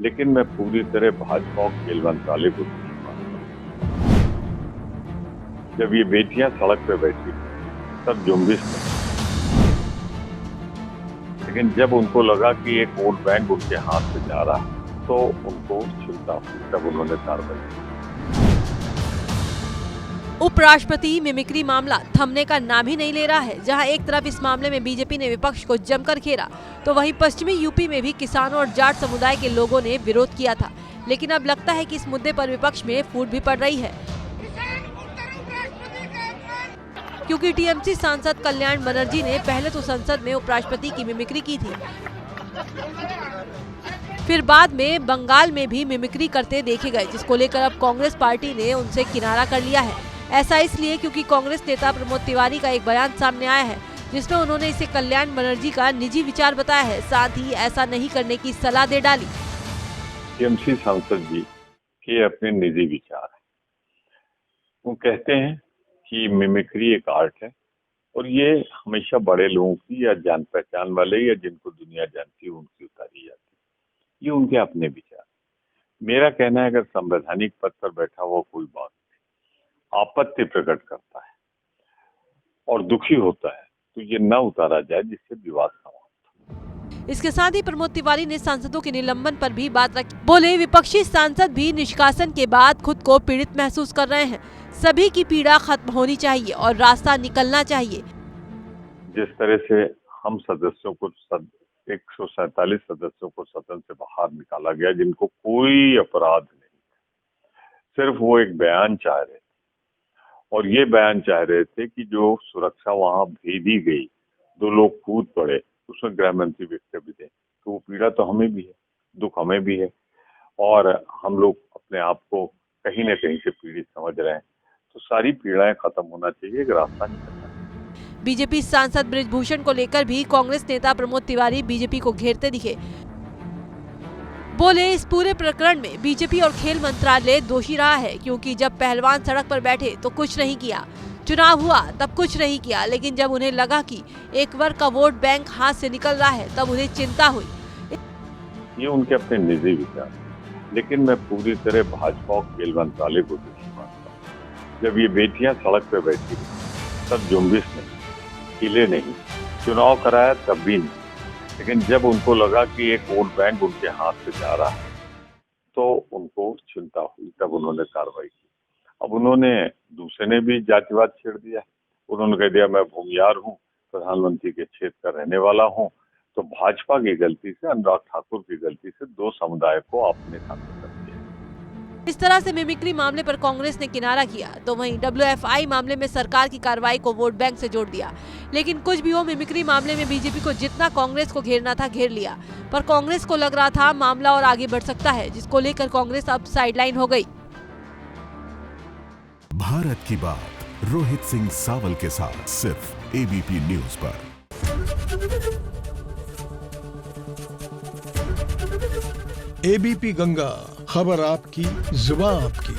लेकिन मैं पूरी तरह भाजपा और खेल मंत्रालय को दोषी मानता हूं। जब ये बेटियां सड़क पे बैठी तब जुम्बिश नहीं, लेकिन जब उनको लगा कि एक वोट बैंक उनके हाथ से जा रहा है तो उनको चिंता हुई, तब उन्होंने कार्रवाई की। उपराष्ट्रपति मिमिक्री मामला थमने का नाम ही नहीं ले रहा है। जहां एक तरफ इस मामले में बीजेपी ने विपक्ष को जमकर घेरा, तो वहीं पश्चिमी यूपी में भी किसानों और जाट समुदाय के लोगों ने विरोध किया था। लेकिन अब लगता है कि इस मुद्दे पर विपक्ष में फूट भी पड़ रही है, क्योंकि टीएमसी सांसद कल्याण बनर्जी ने पहले तो संसद में उपराष्ट्रपति की मिमिक्री की थी, फिर बाद में बंगाल में भी मिमिक्री करते देखे गए, जिसको लेकर अब कांग्रेस पार्टी ने उनसे किनारा कर लिया है। ऐसा इसलिए क्योंकि कांग्रेस नेता प्रमोद तिवारी का एक बयान सामने आया है, जिसमें उन्होंने इसे कल्याण बनर्जी का निजी विचार बताया है, साथ ही ऐसा नहीं करने की सलाह दे डाली। टीएमसी सांसद जी के अपने निजी विचार हैं। वो कहते हैं कि मिमिक्री एक आर्ट है और ये हमेशा बड़े लोगों की या जान पहचान वाले या जिनको दुनिया जानती है उनकी उतारी जाती है। ये उनके अपने विचार। मेरा कहना है, अगर संवैधानिक पद पर बैठा हुआ कोई बात आपत्ति प्रकट करता है और दुखी होता है तो ये न उतारा जाए, जिससे विवाद समाप्त। इसके साथ ही प्रमोद तिवारी ने सांसदों के निलंबन पर भी बात रखी। बोले, विपक्षी सांसद भी निष्कासन के बाद खुद को पीड़ित महसूस कर रहे हैं। सभी की पीड़ा खत्म होनी चाहिए और रास्ता निकलना चाहिए। जिस तरह से हम सदस्यों को 147 सदस्यों को सदन से बाहर निकाला गया, जिनको कोई अपराध नहीं, सिर्फ वो एक बयान चाह रहे थे और ये बयान चाह रहे थे कि जो सुरक्षा वहां भेजी गई, 2 लोग कूद पड़े, उसमें गृह मंत्री वक्तव्य भी दें, तो वो पीड़ा तो हमें भी है, दुख हमें भी है और हम लोग अपने आप को कहीं न कहीं से पीड़ित समझ रहे हैं। तो सारी पीड़ाएं खत्म होना चाहिए, एक रास्ता निकलना चाहिए। बीजेपी सांसद बृजभूषण को लेकर भी कांग्रेस नेता प्रमोद तिवारी बीजेपी को घेरते दिखे। बोले, इस पूरे प्रकरण में बीजेपी और खेल मंत्रालय दोषी रहा है, क्योंकि जब पहलवान सड़क पर बैठे तो कुछ नहीं किया, चुनाव हुआ तब कुछ नहीं किया, लेकिन जब उन्हें लगा कि एक वर्ग का वोट बैंक हाथ से निकल रहा है तब उन्हें चिंता हुई। ये उनके अपने निजी विचार, लेकिन मैं पूरी तरह भाजपा और खेल मंत्रालय को दोषी मानता हूँ। जब ये बेटियां सड़क पे बैठी तब जुम्बिश नहीं, हिले नहीं, चुनाव कराया तब भी नहीं, लेकिन जब उनको लगा कि एक वोट बैंक उनके हाथ से जा रहा है तो उनको चिंता हुई, तब उन्होंने कार्रवाई की। अब उन्होंने दूसरे ने भी जातिवाद छेड़ दिया। उन्होंने कह दिया मैं भूमियार हूँ, प्रधानमंत्री के क्षेत्र का रहने वाला हूँ। तो भाजपा की गलती से, अनुराग ठाकुर की गलती से 2 समुदाय को अपने साथ कर दिया। इस तरह से मिमिक्री मामले पर कांग्रेस ने किनारा किया, तो वहीं WFI मामले में सरकार की कार्रवाई को वोट बैंक से जोड़ दिया। लेकिन कुछ भी हो, मिमिक्री मामले में बीजेपी को जितना कांग्रेस को घेरना था घेर लिया, पर कांग्रेस को लग रहा था मामला और आगे बढ़ सकता है, जिसको लेकर कांग्रेस अब साइडलाइन हो गई। भारत की बात रोहित सिंह सावल के साथ सिर्फ ABP न्यूज पर। ABP गंगा, खबर आपकी, जुबान आपकी।